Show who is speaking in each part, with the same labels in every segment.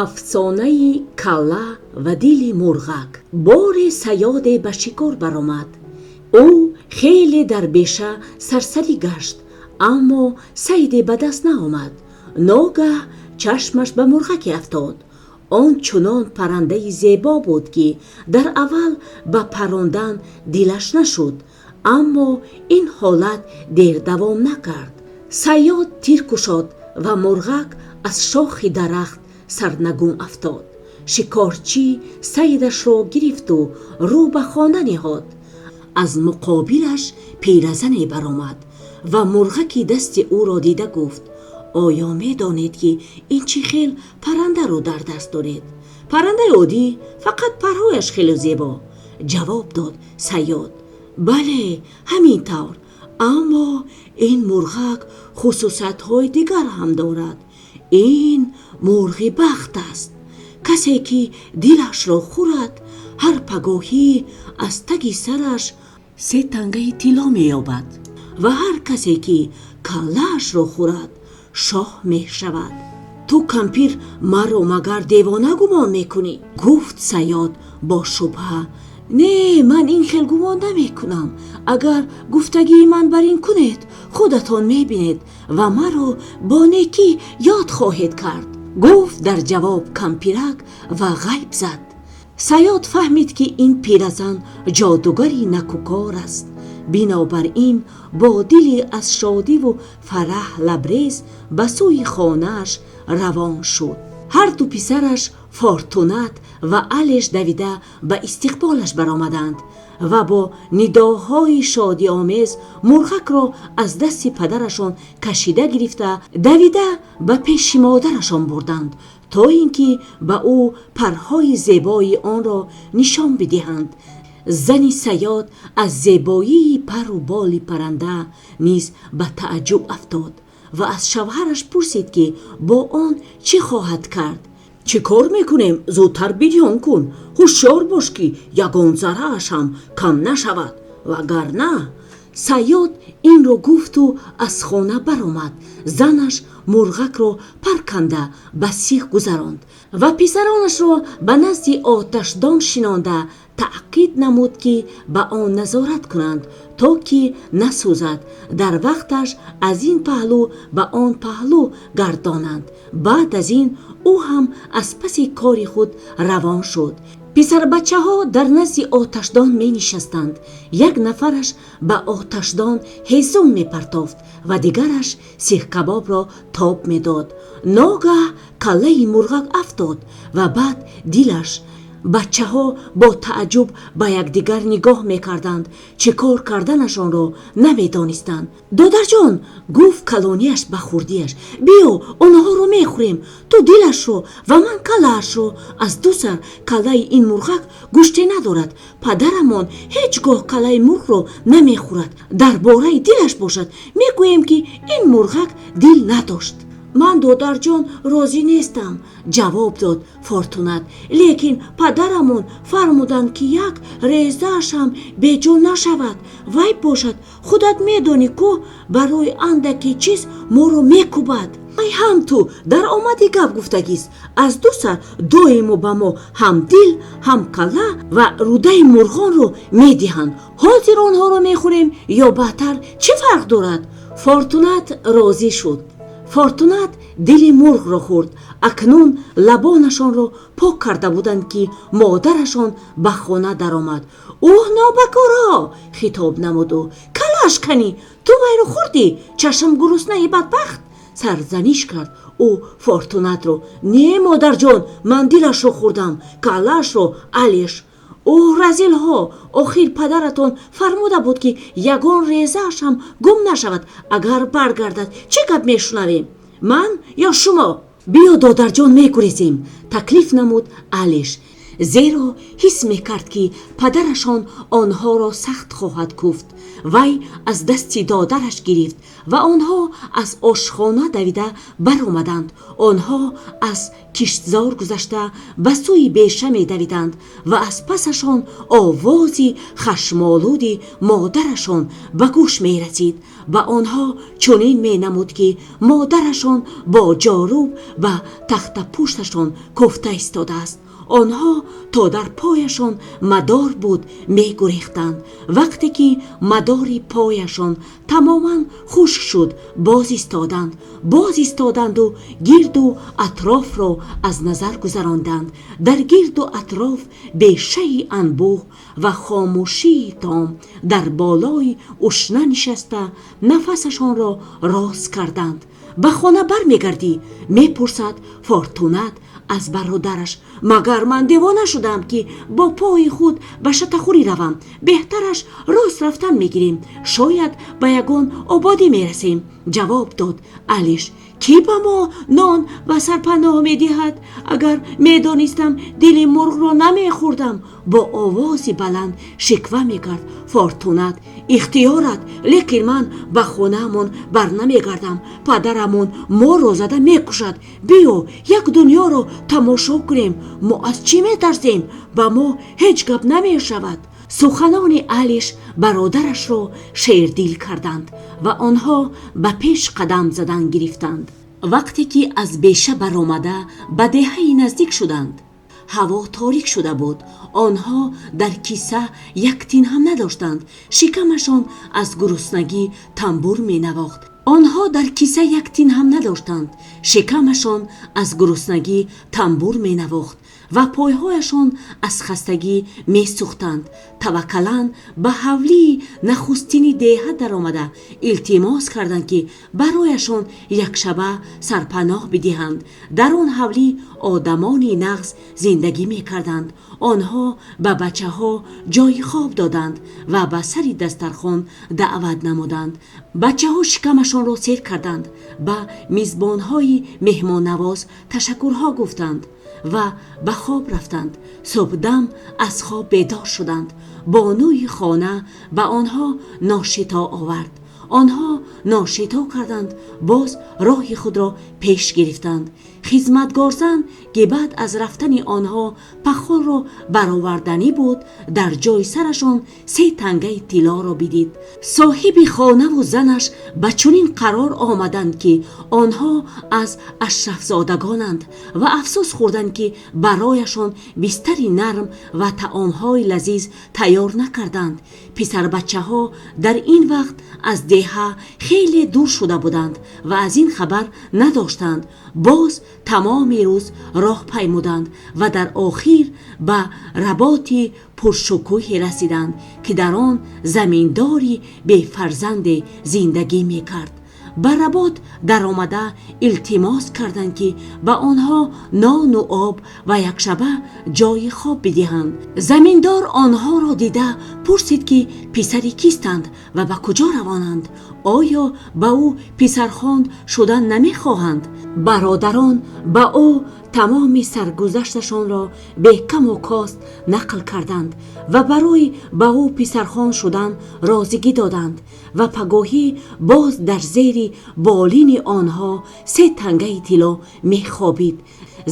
Speaker 1: афсонаи калла ва дили мурғак. боре саёде ба шикор баромад. ӯ хеле дар беша сарсарӣ гашт, аммо сайде ба даст наомад. ногаҳ чашмаш ба мурғаке афтод. он чунон паррандаи зебо буд ки дар аввал ба паррондан дилаш нашуд, аммо ин ҳолат дер давом накард. саёд тир кушод ва мурғак аз шохи дарахт сарнагун афтод. шикорчӣ сайдашро гирифту рӯ ба хона неҳод. аз муқобилаш пиразане баромад ва мурғаки дасти ӯро дида гуфт: оё медонед ки ин чӣ хел паррандаро дар даст доред? паррандаи оддӣ, фақат парҳояш хеле зебо, ҷавоб дод саёд. бале, ҳамин тавр, аммо ин мурғак хусусиятҳои дигар ҳам дорад. ин мурғи бахт аст. касе ки дилашро хӯрад, ҳар пагоҳӣ аз таги сараш 3 тангаи тилло меёбад ва ҳар касе ки каллаашро хӯрад, шоҳ мешавад. ту кампир маро магар девона гумон мекунӣ? гуфт саёд бо шубҳа. не, ман ин хел гумон намекунам. агар гуфтагии ман бар ин кунед, худатон мебинед ва маро бо некӣ ёд хоҳед кард, гуфт дар ҷавоб кампирак ва ғайб зад. саёд фаҳмид ки ин пиразан ҷодугари накукор аст. бинобар ин бо дили аз шодиву фараҳ лабрез ба сӯи хонааш равон шуд. ҳар ду писараш Фортунат ва Алеш давида ба истиқболаш баромаданд ва бо нидоҳои шодиомез мурғакро аз дасти падарашон кашида гирифта давида ба пеши модарашон бурданд, то ин ки ба ӯ парҳои зебои онро нишон бидиҳанд. зани саёд аз зебоии пару боли парранда низ ба тааҷҷуб афтод ва аз шавҳараш пурсид ки бо он чӣ хоҳад кард. чӣ кор мекунем? зудтар бидён кун. ҳушёр бош ки ягон заррааш ҳам кам нашавад, вагарна. саёд инро гуфту аз хона баромад. занаш мурғакро парканда ба сиқ гузаронд ва писаронашро ба назди оташдон шинонда таъқид намуд ки ба он назорат кунанд, то ки насӯзад. дар вақташ аз ин паҳлӯ ба он паҳлӯ гардонанд. баъд аз ин ӯ ҳам аз паси кори худ равон шуд. писарбачаҳо дар назди оташдон менишастанд. як нафараш ба оташдон ҳезум мепартофт ва дигараш сихкабобро тоб медод. ногаҳ каллаи мурғак афтод ва баъд дилаш. бачаҳо бо тааҷҷуб ба якдигар нигоҳ мекарданд, чӣ кор карданашонро намедонистанд. додарҷон, гуфт калонияш ба хурдиаш, биё онҳоро мехӯрем. ту дилашро ва ман каллаашро. аз ду сар каллаи ин мурғак гӯште надорад. падарамон ҳеҷ гоҳ каллаи мурғро намехӯрад. дар бораи дилаш бошад, мегӯем ки ин мурғак дил надошт. ман додарҷон розӣ нестам, ҷавоб дод Фортунат. лекин падарамон фармуданд ки як резааш ҳам беҷо нашавад. вай бошад, худат медонӣ ку барои андаке чиз моро мекӯбад. ай ҳам ту дар омади гап гуфтагист. аз ду сар доимо ба мо ҳам дил, ҳам калла ва рӯдаи мурғонро медиҳанд. ҳозир онҳоро мехӯрем ё баъдтар чӣ фарқ дорад? Фортунат розӣ шуд. Фортунат дили мурғро хӯрд. акнун лабонашонро пок карда буданд ки модарашон ба хона даромад. уҳ нобакоро, хитоб намуд ӯ. калаш канӣ, ту вайро хӯрдӣ, чашм гуруснаи бадбахт. сарзаниш кард ӯ Фортунатро. не модарҷон, ман дилашро хӯрдам, калашро Алеш. оҳ разилҳо, охир падаратон фармуда буд ки ягон резааш ҳам гум нашавад. агар баргардад чӣ гап мешунавем, ман ё шумо? биё додарҷон мегурезем, таклиф намуд Алеш. зеро ҳис мекард ки падарашон онҳоро сахт хоҳад куфт. вай аз дасти додараш гирифт ва онҳо аз ошхона давида баромаданд. онҳо аз киштзор гузашта ба сӯи беша медавиданд ва аз пасашон овози хашмолуди модарашон ба гӯш мерасид. ба онҳо чунин менамуд ки модарашон бо ҷорӯб ба тахтапушташон куфта истодааст. онҳо то дар пояшон мадор буд мегурехтанд. вақте ки мадори пояшон тамоман хушк шуд, боз истоданду гирду атрофро аз назар гузаронданд. дар гирду атроф бешаи анбӯҳ ва хомӯшии том дар болои ушна нишаста нафасашонро роз карданд. ба хона бармегардӣ? мепурсад Фортунат аз бародараш. магар ман девона шудам ки бо пои худ ба шатахӯрӣ равам? беҳтараш рост рафтан мегирем, шояд ба ягон ободӣ мерасем. ҷавоб дод Алиш. ки ба мо нон ва сарпаноҳ медиҳад? агар медонистам дили мурғро намехӯрдам. бо овози баланд шиква мекард Фортунат. ихтиёрат, лекин ман ба хонаамон барнамегардам. падарамон моро зада мекушад. биё як дунёро тамошо кунем. мо аз чӣ метарсем? ба мо ҳеҷ гап намешавад. суханони Алиш бародарашро шердил карданд ва онҳо ба пеш қадам задан гирифтанд. вақте ки аз беша баромада ба деҳаи наздик шуданд, ҳаво торик шуда буд. онҳо дар киса яктин ҳам надоштанд. шикамашон аз гуруснагӣ тамбур менавохт. ва пойҳояшон аз хастагӣ месӯхтанд. таваккалан ба ҳавлии нахустини деҳа даромада илтимос карданд ки барояшон якшаба сарпаноҳ бидиҳанд. дар он ҳавлӣ одамони нағз зиндагӣ мекарданд. онҳо ба бачаҳо ҷойи хоб доданд ва ба сари дастархон даъват намуданд. бачаҳо шикамашонро сер карданд, ба мизбонҳои меҳмоннавоз ташаккурҳо гуфтанд ва ба хоб рафтанд. субҳдам аз хоб бедор шуданд. бонӯи хона ба онҳо ношито овард. онҳо ношито карданд, боз роҳи худро пеш гирифтанд. хизматгорзан ки баъд аз рафтани онҳо пахорро бароварданӣ буд, дар ҷои сарашон 3 тангаи тиллоро бидид. соҳиби хонаву занаш ба чунин қарор омаданд ки онҳо аз ашрафзодагонанд ва афсӯс хӯрданд ки барояшон бистари нарм ва таомҳои лазиз тайёр накарданд. писарбачаҳо дар ин вақт аз деҳа хеле дур шуда буданд ва аз ин хабар надоштанд. боз тамоми рӯз роҳ паймуданд ва дар охир ба работи пуршукӯҳе расиданд ки дар он заминдори бефарзанде зиндагӣ мекард. ба работ даромада илтимос карданд ки ба онҳо нону об ва якшаба ҷойи хоб бидиҳанд. заминдор онҳоро дида пурсид ки писари кистанд ва ба куҷо равонанд. оё ба ӯ писархонд шудан намехоҳанд? бародарон ба ӯ тамоми саргузашташонро беҳкаму кост нақл карданд ва барои ба ӯ писархон шудан розигӣ доданд ва пагоҳӣ боз дар зери болини онҳо 3 тангаи тилло мехобид.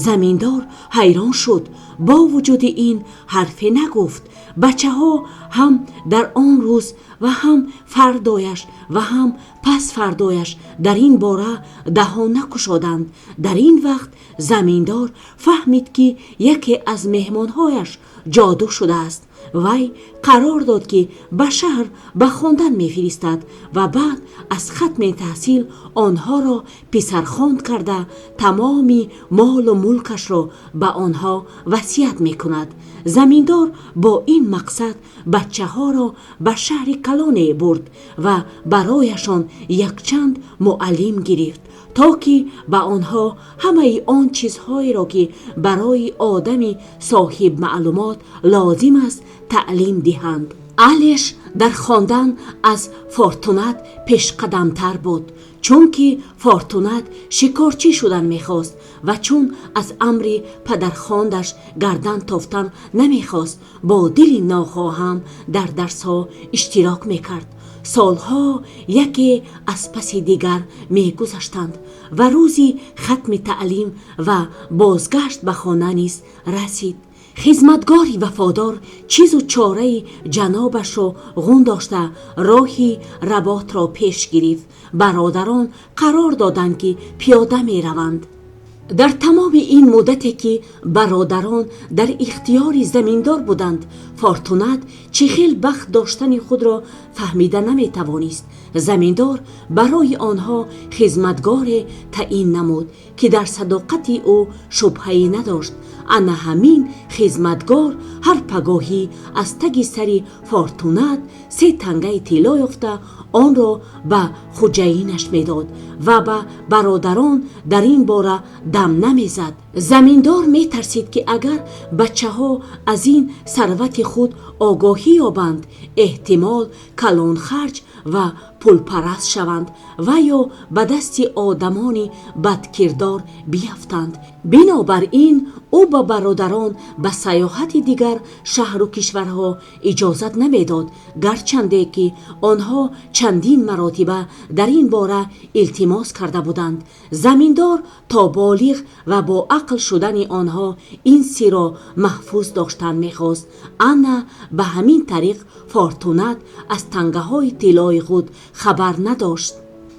Speaker 1: заминдор ҳайрон шуд. бо вуҷуди ин ҳарфе нагуфт. бачаҳо ҳам дар он рӯз ва ҳам фардояш ва ҳам пасфардояш дар ин бора даҳон накушоданд. дар ин вақт заминдор фаҳмид ки яке аз меҳмонҳояш ҷодӯ шудааст. вай қарор дод ки ба шаҳр ба хондан мефиристад ва баъд аз хатми таҳсил онҳоро писархонд карда тамоми молу мулкашро ба онҳо васият мекунад. заминдор бо ин мақсад бачаҳоро ба шаҳри калоне бурд ва барояшон якчанд муаллим гирифт, то ки ба онҳо ҳамаи он чизҳоеро ки барои одами соҳибмаълумот лозим аст таълим диҳанд. алиш дар хондан аз Фортунат пешқадамтар буд, чунки Фортунат шикорчӣ шудан мехост و چون از امر پدرخواندش گردن تافتن نمیخواست با دل ناخواهم در درسها اشتراک میکرد. سالها یکی از پس دیگر میگذشتند و روزی ختم تعلیم و بازگشت به خانه نیز رسید. خدمتگاری وفادار چیز و چاره جنابش را غون داشته راهی رباط را پیش گرفت. برادران قرار دادند که پیاده می روند. در تمام این مدتی که برادران در اختیار زمیندار بودند، فورتونات چخیل بخت داشتن خود را فهمیده نمی توانست. زمیندار برای آنها خدمتگار تعیین نمود که در صداقت او شبهه‌ای نداشت. انا همین خدمتگار هر پگاهی از تگ سری فورتونات 3 تنگه طلا یافته آن را به خوجینش میداد و به برادران در این باره دم نمیزد. زمیندار میترسید که اگر بچه ها از این ثروت خود آگاهی یابند، احتمال کلان خرج و پولپرست شوند و یا به دست آدمانی بدکردار بیفتند. بنابراین او به برادران به سیاحت دیگر شهر و کشورها اجازت نمیداد، گرچنده که آنها چندین مراتبه در این باره التماس کرده بودند. زمیندار تا بالغ و با عقل شدن آنها این سر را محفوظ داشتن میخواست. انا به همین طریق فورتونات از تنگه های طلای خود خبر نداشت.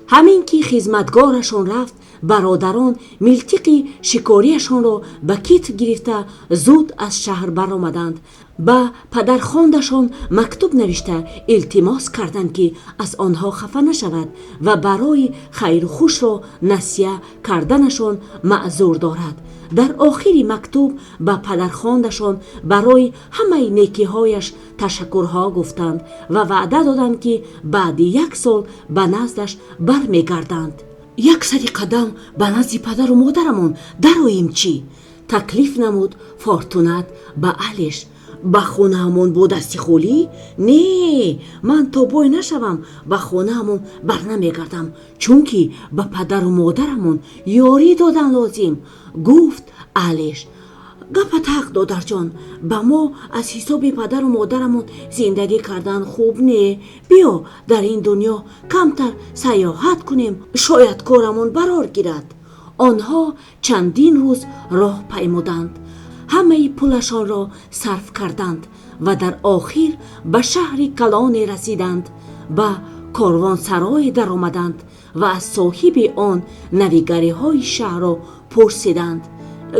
Speaker 1: همین که خدمتگارشان رفت، برادران ملتقی شکاریشان را به کتف گرفته زود از شهر برآمدند. به پدرخواندشان مکتوب نوشته التماس کردند که از آنها خفه نشود و برای خیر و خوش را نصیحه کردنشان معذور دارد. در آخر مکتوب به پدرخواندشان برای همه نیکی‌هایش تشکرها گفتند و وعده دادند که بعد 1 سال به نزدش برمیگردند. یک سری قدم به نزد پدر و مادرمون درآییم چی؟ تکلیف نمود فورتونات به اهلش. به خونه همون بود دستی خولی؟ نه، من تا بای نشوم به خونه همون بر نمیگردم، چون که به پدر و مادرمون یاری دادن لازم. گفت اهلش. گپت حق دادر جان، به ما از حساب پدر و مادرمون زندگی کردن خوب نه. بیا در این دنیا کمتر سیاحت کنیم، شاید کارمون برار گیرد. آنها چندین روز راه پیمودند، همه پولشان را صرف کردند و در آخر به شهر کلان رسیدند. به کاروانسرای در آمدند و از صاحب آن نویگری های شهر را پرسیدند.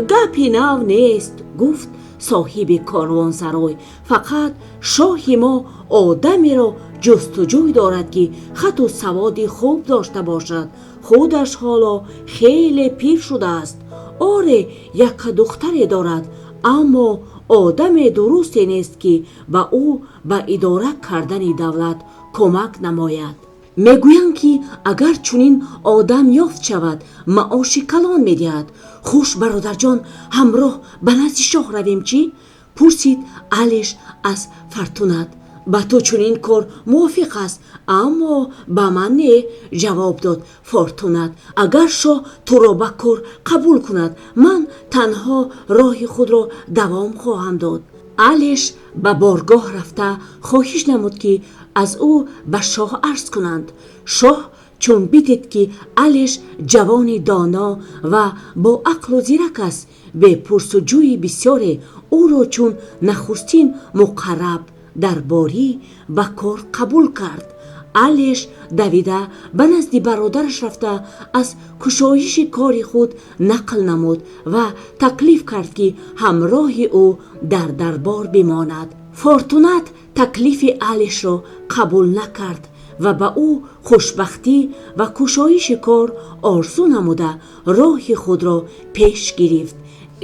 Speaker 1: گپی نو نیست، گفت صاحب کاروانسرای، فقط شاه ما آدمی را جستجوی دارد که خط و سواد خوب داشته باشد. خودش حالا خیلی پیر شده است. آره، یک دختری دارد، اما آدم درستی نیست که به او به اداره کردن دولت کمک نماید. میگویند که اگر چنین آدم یافت شود معاش کلان میدهد. خوش برادر جان، همراه به نزد شاه رویم چی؟ پرسید اهلش از فورتونات. به تو چنین کار موافق است، اما به من نه، جواب داد فورتونات. اگر شاه تو را به کار قبول کند، من تنها راه خود را دوام خواهم داد. اهلش به بارگاه رفته خواهش نمود که از او به شاه عرض کنند. شاه چون بدید که اهلش جوان دانا و با عقل و زیرک است، به پرسجوی بسیار او را چون نخستین مقرب درباری به کار قبول کرد. اهلش دویده به نزد برادرش رفته از کشایش کار خود نقل نمود و تکلیف کرد که همراه او در دربار بماند. فورتونات تکلیف اهلش را قبول نکرد و به او خوشبختی و کشایش کار آرزو نموده راه خود را پیش گرفت.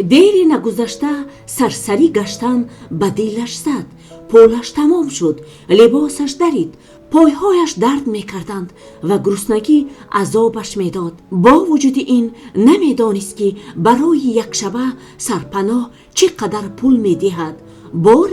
Speaker 1: دیری نگذشته سرسری گشتن به دلش زد. پولش تمام شد، لباسش درید، پایهایش درد میکردند و گرسنگی عذابش میداد. با وجود این نمیدانست که برای یک شبه سرپناه چقدر پول میدهد. بار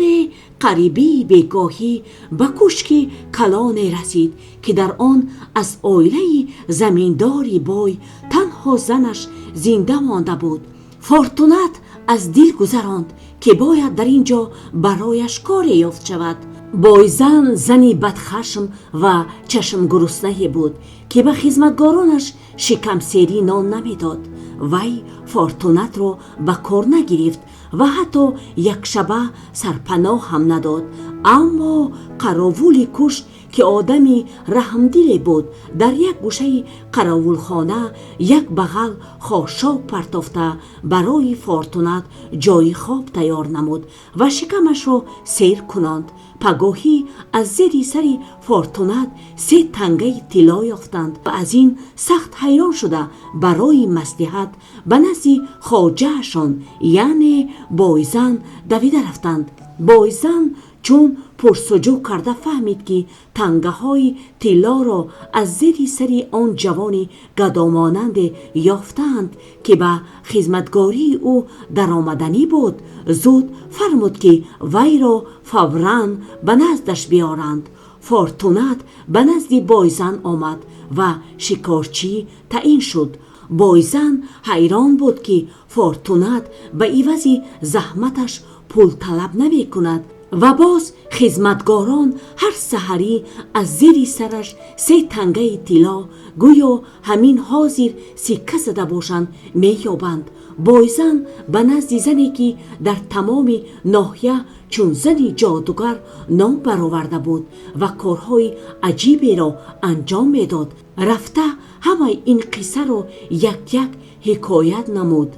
Speaker 1: غریبی بگاهی به کوشک کلان رسید که در آن از عائله زمینداری بوی تنها زنش زنده مانده بود. فورتونات از دل گذراند که باید در اینجا برایش کاری یافت شود. بویزن زنی بدخشم و چشم گرسنه بود که به خدمتگارانش شکم سیری نان نمیداد. وی فورتونات را به کار نگرفت و حتی یک شبه سرپناه هم نداد. اما قراوول کشت که آدمی رحمدلی بود در یک گوشه قراولخانه یک بغل خاشاک پرتافته برای فورتونات جای خواب تیار نمود و شکمش را سیر کناند. پگاهی از زیر سر فورتونات 3 تنگه طلا یافتند و از این سخت حیران شده برای مصلحت به نزد خواجه‌شان یعنی بویزن دویده رفتند. بویزن چون پرسجو کرده فهمید که تنگه های طلا را از زیر سر آن جوان گدامانند یافتند که به خدمتگاری او در آمدنی بود. زود فرمود که وی را فوراً به نزدش بیارند. فورتونات به نزد بویزن آمد و شکارچی تعیین شد. بویزن حیران بود که فورتونات به عوض زحمتش پول طلب نمی کند و باز خدمتگاران هر سحری از زیر سرش 3 تنگه طلا گویا همین حاضر سکه زده باشند می یابند. بویزن به نزد زنی که در تمام ناحیه چون زنی جادوگر نام برآورده بود و کارهای عجیبی را انجام میداد رفته همه این قصه را یک یک حکایت نمود.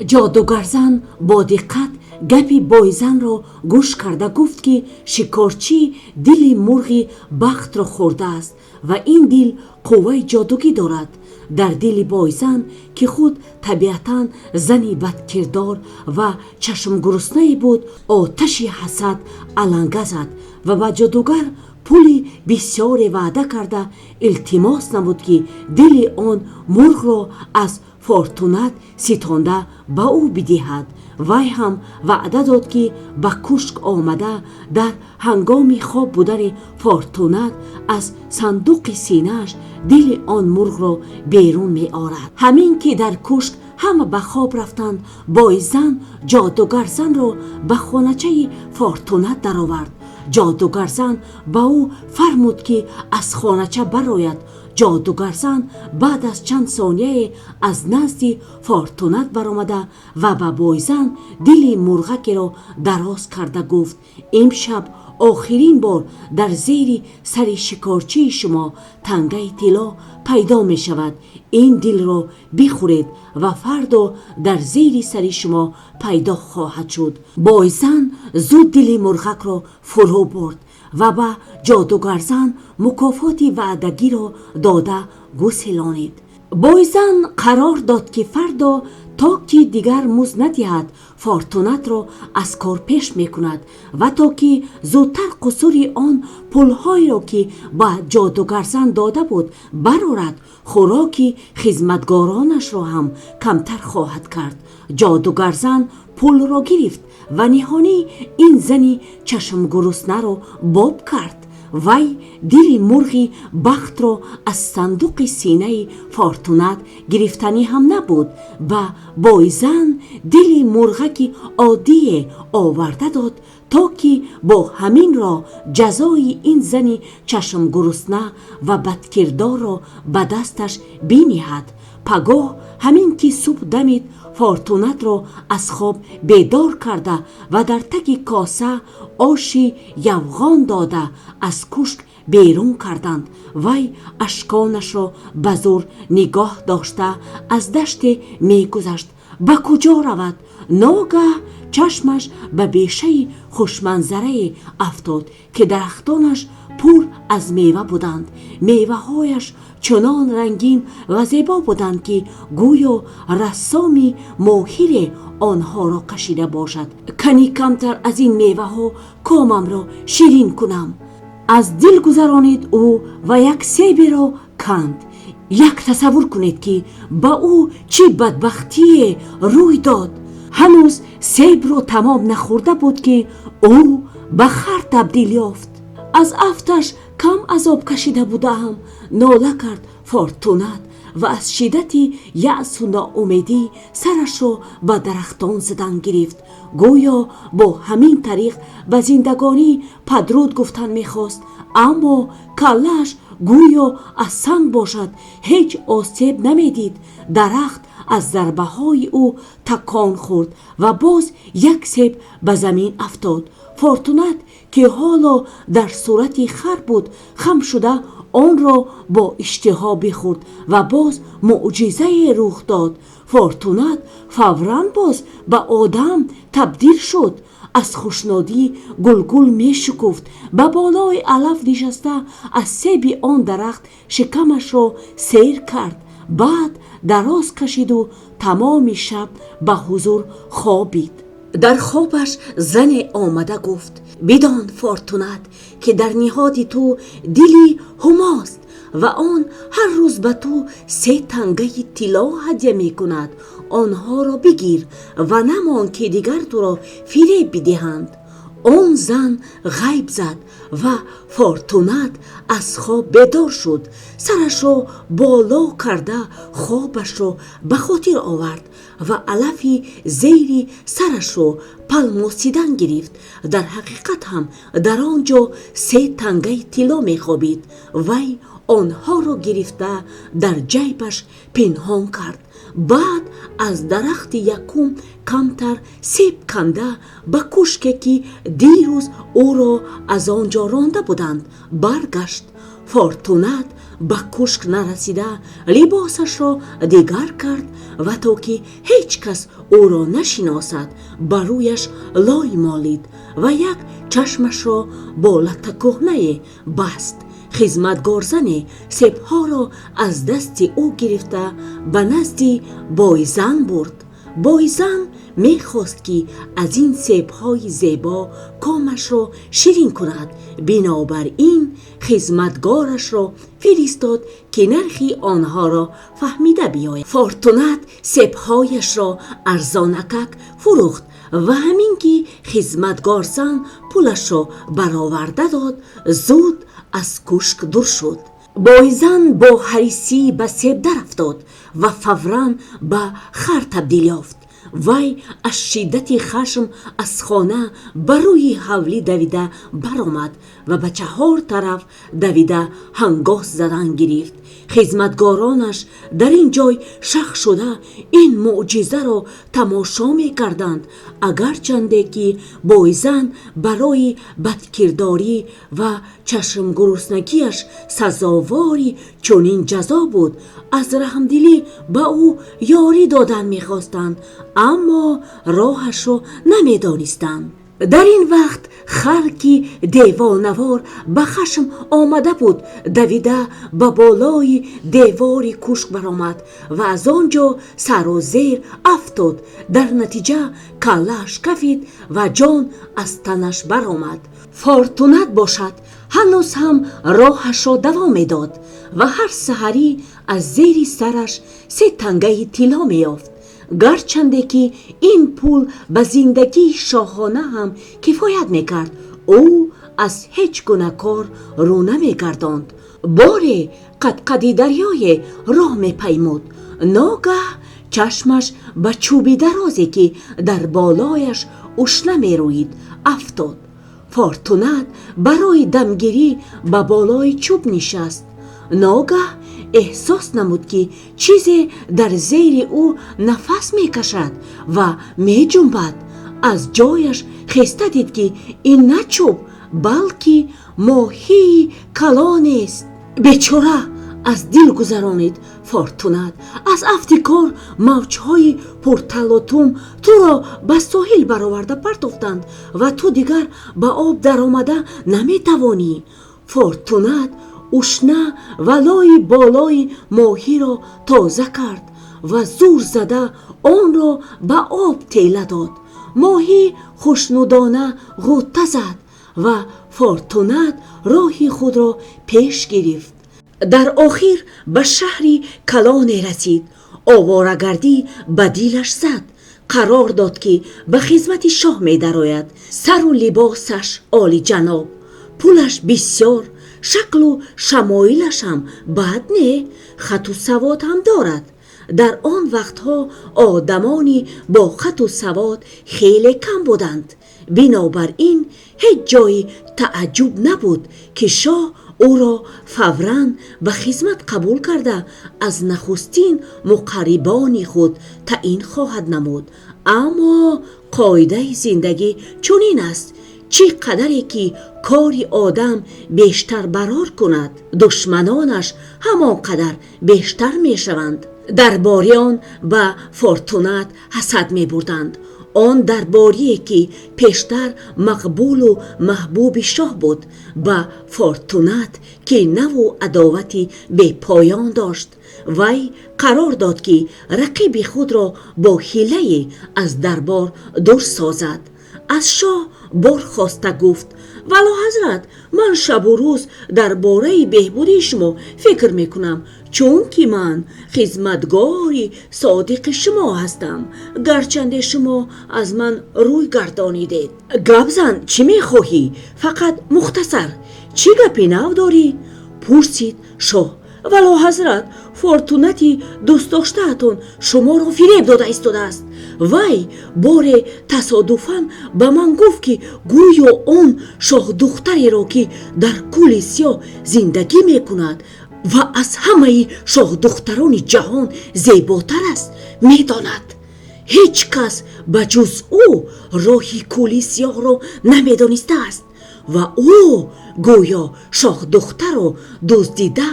Speaker 1: جادوگرزن با دقت گپی بویزن را گوش کرده گفت که شکارچی دل مرغ بخت را خورده است و این دل قوه جادویی دارد. در دل بویزن که خود طبیعتاً زنی بدکردار و چشم گرسنه بود آتش حسد علنگه زد و به جادوگر پولی بسیار وعده کرده التماس نمود که دل آن مرغ را از فورتونات ستانده به او بدهد. وی هم وعده داد که به کوشک آمده در هنگام خواب بودن فورتونات از صندوق سینه‌اش دل آن مرغ را بیرون می آرد. همین که در کوشک همه به خواب رفتند بویزن جادوگرزن را به خانه‌چه فورتونات درآورد. جادوگرزن به او فرمود که از خانه‌چه برآید. جادوگرزن بعد از چند ثانیه از نزد فورتونات برآمده و به بویزن دل مرغک را دراز کرده گفت امشب آخرین بار در زیر سر شکارچی شما تنگه طلا پیدا می شود. این دل را بخورید و فردا در زیر سر شما پیدا خواهد شد. بویزن زود دل مرغک را فرو برد و به جادوگرزن مکافات وعدگی را داده گسلانید. بویزن قرار داد که فردا تا که دیگر مزد ندهد فورتونات را از کار پیش می کند و تا که زودتر قصور آن پولهایی را که به جادوگرزن داده بود برآورد خوراک خدمتگارانش را هم کمتر خواهد کرد. جادوگرزن پول را گرفت و نهانی این زنی چشم گرسنه را باب کرد. وی دل مرغ بخت را از صندوق سینه فورتونات گرفتنی هم نبود و بویزن دل مرغک عادی آورده داد تا که با همین را جزای این زنی چشم گرسنه و بدکردار را به دستش بینهد. پگاه همین که صبح دمید فورتونات را از خواب بیدار کرده و در تک کاسه آشی یوغان داده از کوشک بیرون کردند. وی اشکانش را به زور نگاه داشته از دشت می گذشت. به کجا رود؟ ناگه چشمش به بیشه خوشمنظره افتاد که درختانش پر از میوه بودند. میوه هایش چنان رنگین و زیبا بودند که گویا رسامی ماهر آنها را کشیده باشد. کنی کمتر از این میوه ها کامم را شیرین کنم. از دل گذرانید او و یک سیب را کند. یک تصور کنید که با او چه بدبختی روی داد. هنوز سیب رو تمام نخورده بود که او به خر تبدیل یافت. از افتش کم عذاب کشیده بودم، ناله کرد فورتونات و از شدت یأس و ناامیدی سرش رو به درختان زدن گرفت. گویا با همین طریق به زندگانی پدرود گفتن میخواست، اما کلش گویا از سنگ باشد، هیچ آسیب نمیدید. درخت از ضربه های او تکان خورد و باز یک سیب به زمین افتاد. فورتونات که حالا در صورت خر بود خم شده آن را با اشتها بخورد و باز معجزه رخ داد. فورتونات فوراً باز به آدم تبدیل شد. از خوشنودی گلگل می شکفت. به بالای علف نشسته از سیب آن درخت شکمش را سیر کرد. بعد دراز کشید و تمام شب به حضور خوابید. در خوابش زن آمده گفت: بدان فورتونات که در نهاد تو دلی هماست و آن هر روز به تو 3 تنگه طلا هدیه می کند. آنها را بگیر و نمان که دیگر تو را فریب بدهند. آن زن غیب زد و فورتونات از خواب بیدار شد. سرش را بالا کرده خوابش را به خاطر آورد و علفی زیر سرش را پلماسیدن گرفت. در حقیقت هم در آنجا 3 تنگه طلا می خوابید. وی آنها را گرفته در جیبش پنهان کرد. بعد از درخت یکم کمتر سیب کنده به کشکی که دیروز او را از آنجا رانده بودند برگشت. فورتونات به کشک نرسیده لباسش را دیگر کرد و تا که هیچ کس او را نشناسد بر رویش لای مالید و یک چشمش را با لت کهنه بست. خدمتگار زن سیبها را از دست او گرفته به نزد بایزن برد. بایزن میخواست که از این سیبهای زیبا کامش را شیرین کند. بنابراین خدمتگارش را فرستاد که نرخی آنها را فهمیده بیاید. فورتونات سیبهایش را ارزانکک فروخت و همین که خدمتگار زن پولش را برآورده داد زود از کشک دور شد. بایزن با حریصی به سیب در افتاد و فوراً به خر تبدیل یافت. وی از شدت خشم از خانه بر روی حولی دویده برآمد و به 4 طرف دویده هنگاس زدن گرفت. خدمتگارانش در این جای شک شده این معجزه را تماشا می کردند. اگرچنده که بایزن برای بدکرداری و چشم گرسنگیش سزاواری چنین جزا بود، از رحمدلی به او یاری دادن می‌خواستند، اما راهش را نمی‌دانستند. در این وقت خرکی دیوانوار به خشم آمده بود دویده به بالای دیوار کشک برآمد و از آنجا سر و زیر افتاد. در نتیجه کله‌اش کفید و جان از تنش برآمد. فورتونات باشد هنوز هم راهش را دوام می‌داد و هر سحری از زیر سرش 3 تنگه طلا می‌یافت. گرچنده که این پول به زندگی شاهانه هم کفایت میکرد، او از هیچ گونه کار رو نمیگرداند. باری قدقدی دریای راه میپیمود. ناگه چشمش به چوبی درازی که در بالایش اشنه میروید افتاد. فورتونات برای دمگیری به بالای چوب نشست. ناگه احساس نمود که چیزی در زیر او نفس می کشد و می جنبد. از جایش خسته دید که این نه چوب بلکه ماهی کلان است. بیچاره از دل گذرانید فورتونات. از افتکار موجهای پرتلاطم تو را به ساحل برآورده پرتافتند و تو دیگر به آب در آمده نمی توانی. فورتونات اشنه و لای بالای ماهی را تازه کرد و زور زده آن را به آب تیله داد. ماهی خوشنودانه غوطه زد و فورتونات راهی خود را پیش گرفت. در آخر به شهری کلانی رسید. آواره‌گردی به دلش زد. қарор дод ки ба хизмати шоҳ медарояд. сару либосаш оли ҷаноб, пулаш бисёр, шаклу шамоилашам бад не, хату савод ҳам дорад. дар он вақтҳо одамони бо хату савод хеле кам буданд. бинобар ин ҳеҷ ҷои тааҷҷуб набуд ки шоҳ ӯро фавран ба хизмат қабул карда аз нахустин муқаррибони худ таъин хоҳад намуд. аммо қоидаи зиндагӣ чунин аст: чӣ қадаре ки кори одам бештар барор кунад, душманонаш ҳамон қадар бештар мешаванд. дарбори он ба фортунат ҳасад мебурданд. он дарборие ки пештар мақбулу маҳбуби шоҳ буд, ба фортунат ки наву адовати бепоён дошт. вай қарор дод ки рақиби худро бо ҳилае аз дарбор дур созад. аз шоҳ борхоста гуфт: вало ҳазрат, ман шабу рӯз дар бораи беҳбудии шумо фикр мекунам, чунки ман хизматгори содиқи шумо ҳастам, гарчанде шумо аз ман рӯй гардонидед. гап зан, чӣ мехоҳӣ? фақат мухтасар, чӣ гапи нав дорӣ? пурсид шоҳ. вало ҳазрат, фортунати дӯстдоштаатон шуморо фиреб дода истодааст. вай боре тасодуфан ба ман гуфт ки гӯё он шоҳдухтареро ки дар кӯли сиёҳ зиндагӣ мекунад ва аз ҳамаи шоҳдухтарони ҷаҳон зеботар аст, медонад. ҳеҷ кас ба ҷуз ӯ роҳи кӯли сиёҳро намедонистааст ва ӯ гӯё шоҳдухтаро дуздида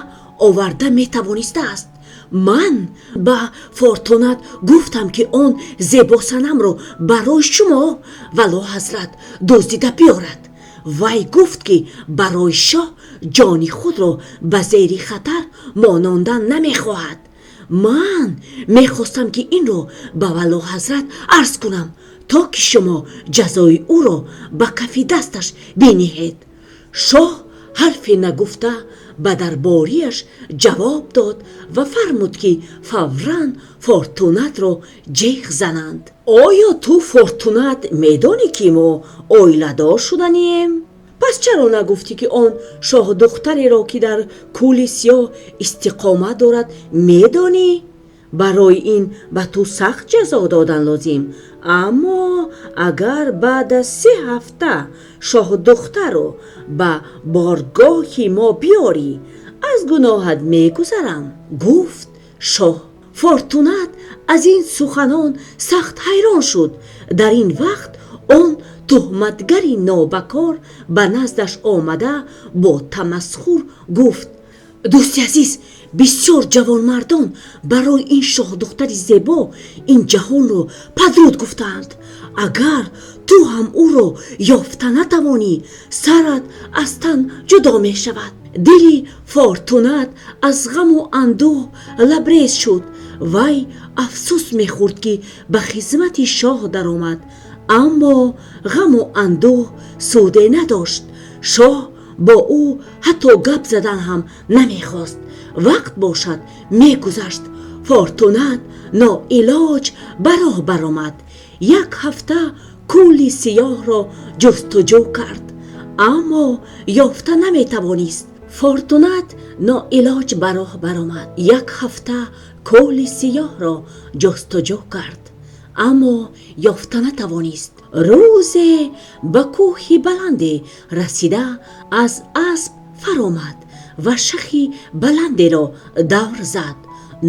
Speaker 1: оварда метавонистааст. ман ба фортунат гуфтам ки он зебосанамро барои шумо, вало ҳазрат, дуздида биёрад. вай гуфт ки барои шоҳ ҷони худро ба зери хатар монондан намехоҳад. ман мехостам ки инро ба вало ҳазрат арз кунам, то ки шумо ҷазои ӯро ба кафи дасташ бинеҳед. шоҳ ҳарфе нагуфта ба дарборияш ҷавоб дод ва фармуд ки фавран фортунатро ҷеғ зананд. оё ту фортунат медонӣ ки мо оиладор шуданием? пас чаро нагуфтӣ ки он шоҳдухтареро ки дар кӯли сиёҳ истиқомат дорад медонӣ? барои ин ба ту сахт ҷазо додан лозим. аммо агар баъд аз 3 ҳафта шоҳдухтаро ба боргоҳи мо биёрӣ, аз гуноҳат мегузарам, гуфт шоҳ. фортунат аз ин суханон сахт ҳайрон шуд. дар ин вақт он туҳматгари нобакор ба наздаш омада бо тамасхур гуфт: дӯсти азиз, бисёр ҷавонмардон барои ин шоҳдухтари зебо ин ҷаҳонро падруд гуфтаанд. агар ту ҳам ӯро ёфта натавонӣ, сарат аз тан ҷудо мешавад. дили фортунат аз ғаму андӯҳ лабрез шуд. вай афсӯс мехӯрд ки ба хизмати шоҳ даромад, аммо ғаму андӯҳ суде надошт. шоҳ бо ӯ ҳатто гап задан ҳам намехост. вақт бошад мегузашт. фортунат ноилоҷ ба роҳ баромад. 1 ҳафта кӯли сиёҳро ҷустуҷӯ кард, аммо ёфта наметавонист. фортунат ноилоҷ ба роҳ баромад. 1 ҳафта кӯли сиёҳро ҷустуҷӯ кард, аммо ёфта натавонист. рӯзе ба кӯҳи баланде расида аз асп фаромад ва шахи баландеро давр зад.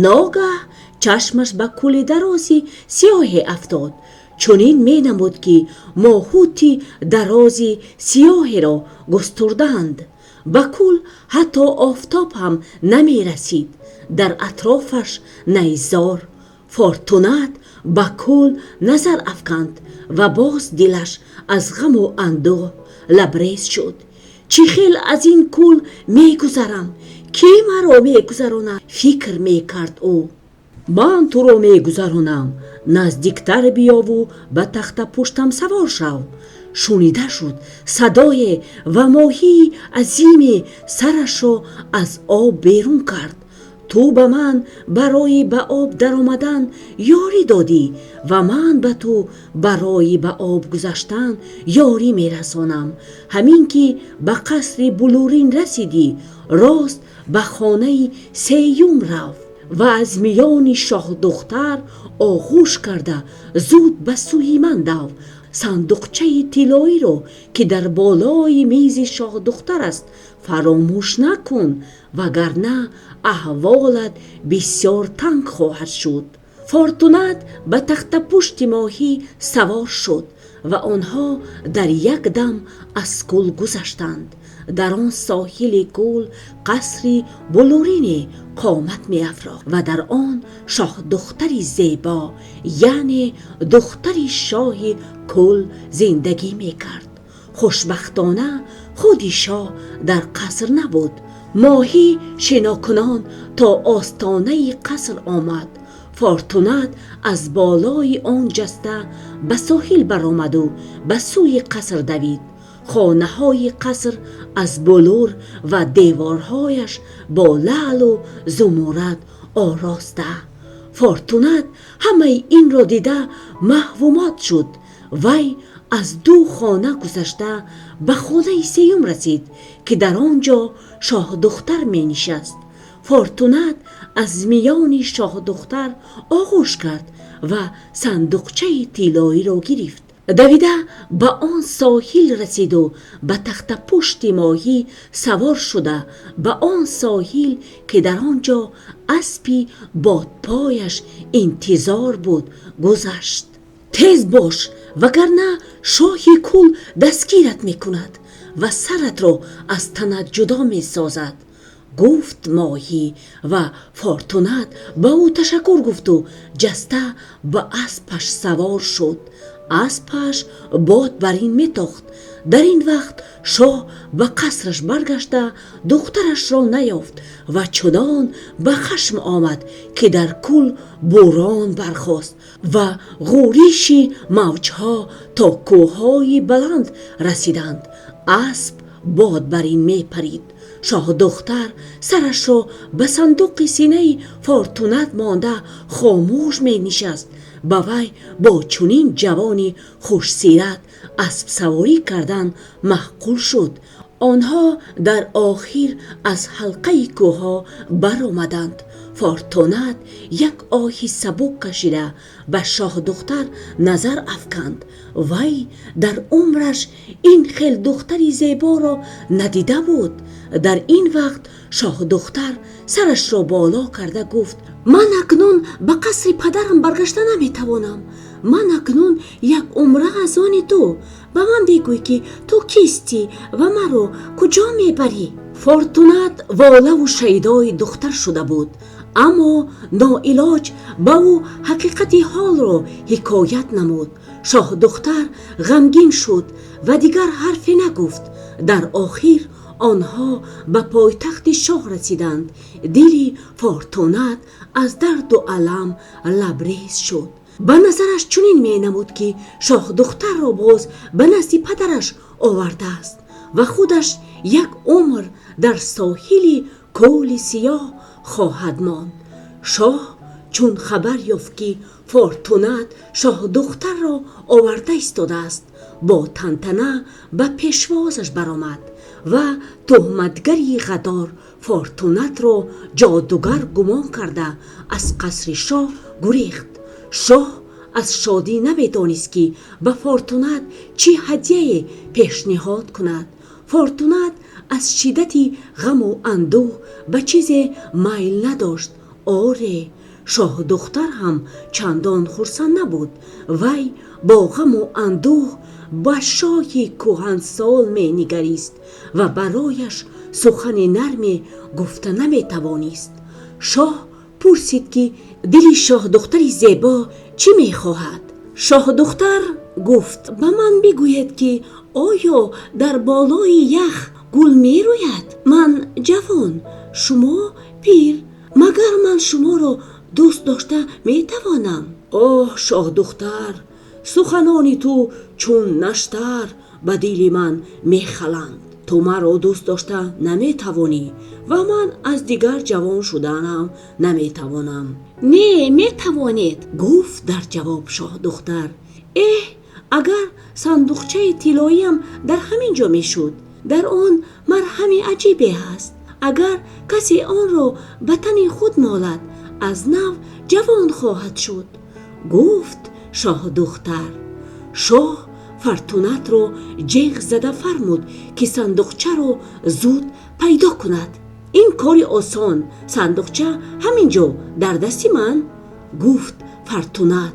Speaker 1: ногаҳ чашмаш ба кӯли дарози сиёҳе афтод. чунин менамуд ки моҳути дарози сиёҳеро густурдаанд. ба кӯл ҳатто офтоб ҳам намерасид. дар атрофаш найзор. фортунат ба кӯл назар афканд ва боз дилаш аз ғаму андӯҳ лабрез шуд. чӣ хел аз ин кӯл мегузарам? кӣ маро мегузаронад? фикр мекард ӯ. ман туро мегузаронам. наздиктар биёву ба тахтапуштам савор шав. шунида шуд садое ва моҳии азиме сарашро аз об берун кард. تو به من برای به آب در آمدن یاری دادی و من به تو برای به آب گذشتن یاری می رسانم. همین که به قصر بلورین رسیدی، راست به خانه سیوم رفت و از میان شاه دختر آغوش کرده زود به سوی من دو. صندوقچه طلایی رو که در بالای میز شاه دختر است فراموش نکن، وگرنه احوالت بسیار تنگ خواهد شد. فورتونات به تخت پشت ماهی سوار شد و آنها در یک دم از کل گذشتند. در آن ساحل کل قصری بلورین قامت می افراخت و در آن شاه دختری زیبا، یعنی دختری شاه کل زندگی می کرد. خوشبختانه خودی شاه در قصر نبود. ماهی شناکنان تا آستانه قصر آمد. فورتونات از بالای آن جسته به ساحل برآمد و به سوی قصر دوید. خانه های قصر از بلور و دیوارهایش با لعل و زمرد آراسته. فورتونات همه این را دیده محومات شد. وی از دو خانه گذشته به خانه سیوم رسید که در آنجا شاه دختر می نشست. فورتونات از میان شاه دختر آغوش کرد و صندوقچه طلایی را گرفت. دویده به آن ساحل رسید و به تخت پشت ماهی سوار شده به آن ساحل که در آنجا اسبی بادپایش انتظار بود گذشت. تیز باش وگرنه شاه کل دستگیرت می کند و سرت را از تنت جدا می سازد، گفت ماهی و فورتونات به او تشکر گفت و جسته به اسبش سوار شد. اسبش باد بر این میتاخت. در این وقت شاه به قصرش برگشته دخترش را نیافت و چنان به خشم آمد که در کل بوران برخاست و غوریش موجها تا کوههای بلند رسیدند. اسب باد بر این می پرید. شاه دختر سرش را به صندوق سینه فورتونات مانده خاموش می نشست. با وی با چنین جوانی خوش سیرت اسب سواری کردن معقول شد. آنها در آخر از حلقه کوه بر آمدند. فورتونات یک آهی سبک کشیده به شاه دختر نظر افکند. وی در عمرش این خیل دختری زیبا را ندیده بود. در این وقت شاه دختر سرش را بالا کرده گفت: من اکنون به قصر پدرم برگشته نمیتوانم. من اکنون یک عمره از آن تو. به من بگوی که تو کیستی و مرا کجا میبری؟ فورتونات واله و شیدای دختر شده بود، اما ناعلاج به او حقیقت حال را حکایت نمود. شاه دختر غمگین شد و دیگر حرفی نگفت. در آخر آنها به پایتخت شاه رسیدند. دلی فورتونات از درد و الم لبریز شد. به نظرش چنین می نمود که شاه دختر را باز به نزد پدرش آورده است و خودش یک عمر در ساحل کول سیاه خواهد ماند. شاه چون خبر یافت که فورتونات شاه دختر را آورده ایستاده است، با تنتنه به پیشوازش برآمد و تهمتگری غدار فورتونات را جادوگر گمان کرده از قصر شاه گریخت. شاه از شادی نمیدانست که به فورتونات چه هدیه پیشنهاد کند. فورتونات از شدت غم و اندوه به چیز میل نداشت. آره، شاه دختر هم چندان خرسند نبود. وی با غم و اندوه به شاه کهنسال می نگریست و برایش سخن نرمی گفته نمی توانست. شاه پرسید که دل شاه دختری زیبا چی می خواهد؟ شاه دختر گفت: به من بگوید که آیا در بالای یخ گل می روید؟ من جوان، شما پیر، مگر من شما را دوست داشته می توانم؟ آه شاه دختر، سخنان تو چون نشتر به دل من می خلند. تو مرا دوست داشته نمیتوانی و من از دیگر جوان شدنم نمیتوانم. نه میتوانید، گفت در جواب شاه دختر. اگر صندوقچه طلاییم در همین جا میشد، در آن مرهم عجیبی است. اگر کسی آن را به تن خود مالد از نو جوان خواهد شد. گفت شاه دختر. شاه فرتونت را جیغ زده فرمود که صندوقچه را زود پیدا کند. این کاری آسان، صندوقچه همینجا در دست من، گفت فرتونت.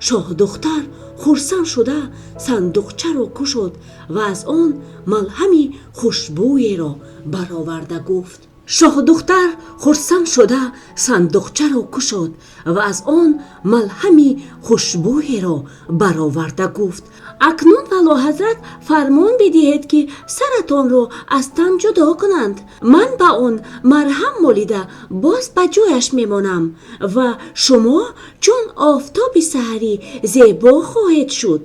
Speaker 1: شاه دختر خرسند شده صندوقچه را کشید و از آن ملهم خوشبویی را برآورده گفت. شاه دختر خرسند شده صندوقچه را کشید و از آن ملهم خوشبویی را برآورده گفت. اکنون ولایحضرت فرمان بدهید که سرتان را از تن جدا کنند. من به آن مرهم مالیده باز به جایش میمانم و شما چون آفتاب سحری زیبا خواهید شد.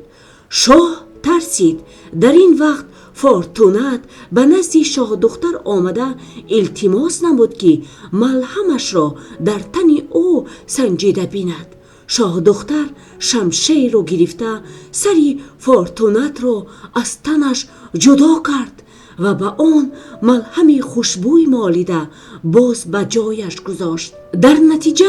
Speaker 1: شاه ترسید. در این وقت فورتونت به نزد شاه دختر آمده التماس نمود که ملهمش را در تن او سنجیده بیند. شاه دختر شمشیر را گرفته سری فورتونت را از تنش جدا کرد و به آن ملهم خوشبوی مالیده باز به جایش گذاشت. در نتیجه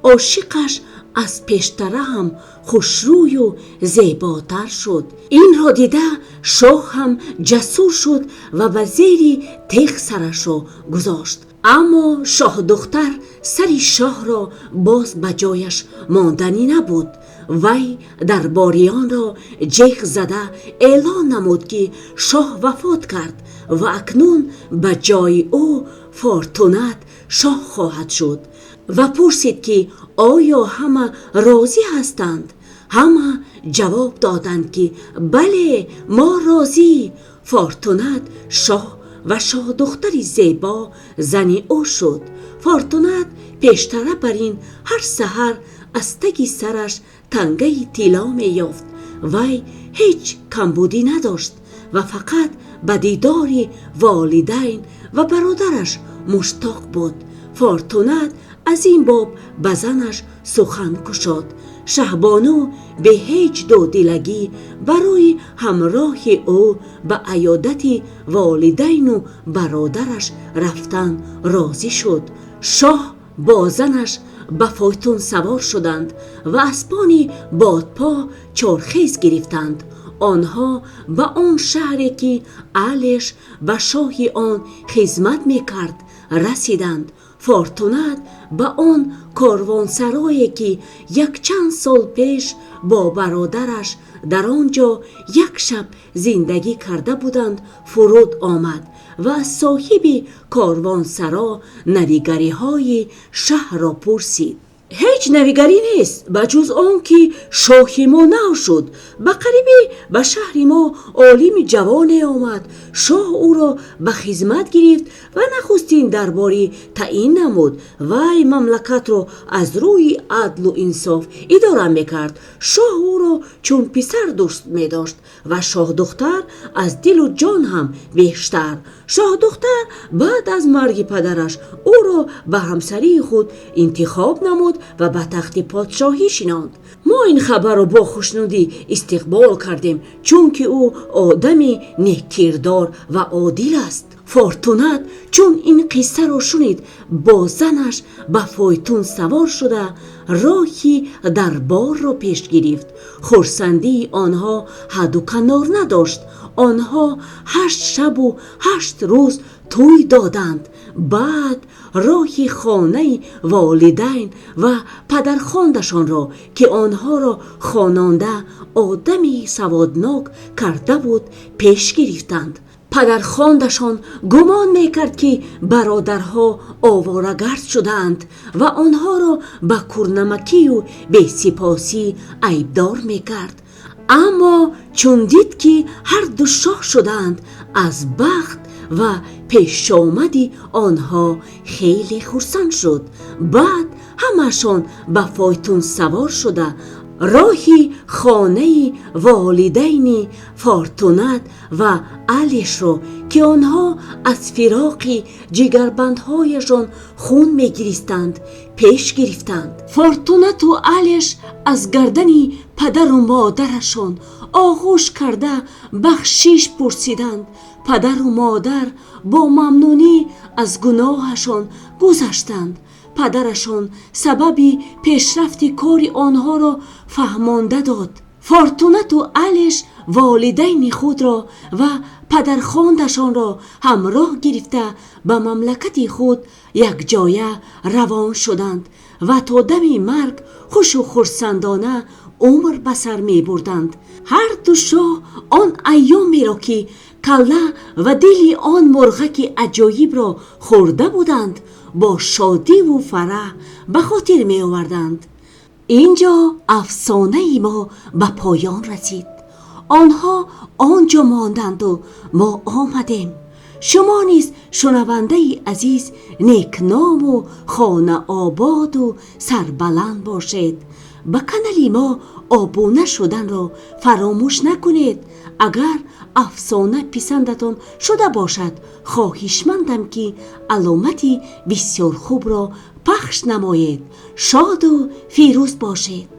Speaker 1: عاشقش از پیشتره هم خوشروی و زیباتر شد. این را دیده شاه هم جسور شد و به زیر تیغ سرش را گذاشت. اما شاه دختر سری شاه را باز به جایش ماندنی نبود. وی درباریان را جیغ زده اعلان نمود که شاه وفات کرد و اکنون به جای او فورتونت شاه خواهد شد و پرسید که آیا همه راضی هستند؟ همه جواب دادند که بله، ما راضی. فورتونت شاه و شاه دختری زیبا زنی او شد. فورتونت پیشتره بر این هر سحر از تگ سرش تنگه طلا می یافت. وی هیچ کمبودی نداشت و فقط به دیدار والدین و برادرش مشتاق بود. فورتونت از این باب به زنش سخن گشاد. شهبانو به هیچ دودلگی برای همراه او به عیادت والدین و برادرش رفتن راضی شد. شاه با زنش به فایتون سوار شدند و اسبان بادپا چارخیز گرفتند. آنها به آن شهری که اهلش به شاه آن خدمت میکرد رسیدند. فورتونت به آن کاروانسرایی که یک چند سال پیش با برادرش در آنجا یک شب زندگی کرده بودند فرود آمد و از صاحب کاروانسرا نویگری های شهر را پرسید. هیچ نویگری نیست بجز آن که شاه ما نو شد. به قریبی به شهر ما عالم جوان آمد. شاه او را به خدمت گرفت و نخستین درباری تعیین نمود. وی مملکت را از روی عدل و انصاف اداره میکرد. شاه او را چون پسر دوست می داشت و شاه دختر از دل و جان هم بیشتر. شاه دختر بعد از مرگ پدرش او را به همسری خود انتخاب نمود و به تخت پادشاهی شناند. ما این خبر را با خوشنودی استقبال کردیم چون که او آدمی نیک‌کردار و عادل است. فورتونت چون این قصه را شنید با زنش به فایتون سوار شده راهی دربار را پیش گرفت. خرسندی آنها حد و کنار نداشت. آنها 8 شب و 8 روز توی دادند. بعد راهی خانه والدین و پدرخواندشان را که آنها را خواننده آدمی سوادناک کرده بود پیش گرفتند. پدرخواندشان گمان میکرد که برادرها آواره‌گرد شدند و آنها را به کورنمکی و بی‌سپاسی عیبدار میکرد. اما چون دید که هر دو شاه شدند از بخت و پیش آمدی آنها خیلی خرسند شد. بعد همشان به فایتون سوار شده راهی خانه والدین فورتونات و آلیش رو که آنها از فراق جگربندهایشان خون میگریستند پیش گرفتند. فورتونات و آلیش از گردن پدر و مادرشان آغوش کرده بخشش پرسیدند. پدر و مادر با ممنونی از گناهشان گذشتند. پدرشان سبب پیشرفت کار آنها را فهمانده داد. فورتونات و آلیش والدین خود را و پدرخواندشان را همراه گرفته به مملکت خود یک جایه روان شدند و تا دم مرگ خوش و خرسندانه عمر به سر می بردند. هر دو شاه آن ایامی را که کله و دل آن مرغک عجایب را خورده بودند با شادی و فرح به خاطر می آوردند. اینجا افسانه ما به پایان رسید. آنها آنجا ماندند و ما آمدیم. شما نیز شنونده عزیز نیکنام و خانه آباد و سربلند باشید. به کانال ما آبونه شدن را فراموش نکنید. اگر افسانه پسندتان شده باشد خواهشمندم که علامتی بسیار خوب را پخش نمایید. شاد و فیروز باشید.